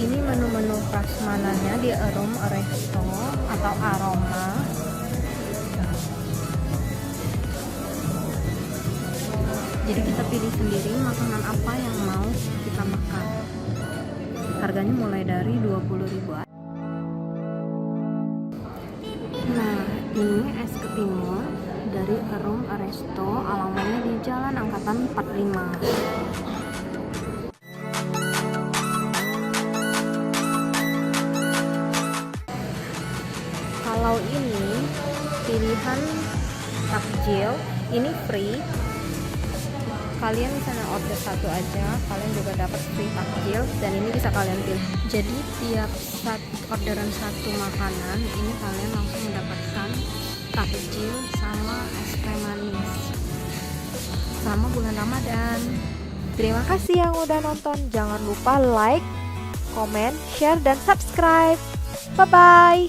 Ini menu-menu prasmanannya di Room Resto atau Aroma. Jadi kita pilih sendiri makanan apa yang mau kita makan. Harganya mulai dari 20.000. Nah, ini es ketimun dari Room Resto, alamatnya di Jalan Angkatan 45. Kalau ini pilihan takjil, ini free. Kalian misalnya order satu aja, kalian juga dapat free takjil, dan ini bisa kalian pilih. Jadi tiap orderan satu makanan, ini kalian langsung mendapatkan takjil sama es krim manis selama bulan Ramadan. Terima kasih yang udah nonton. Jangan lupa like, comment, share, dan subscribe. Bye-bye.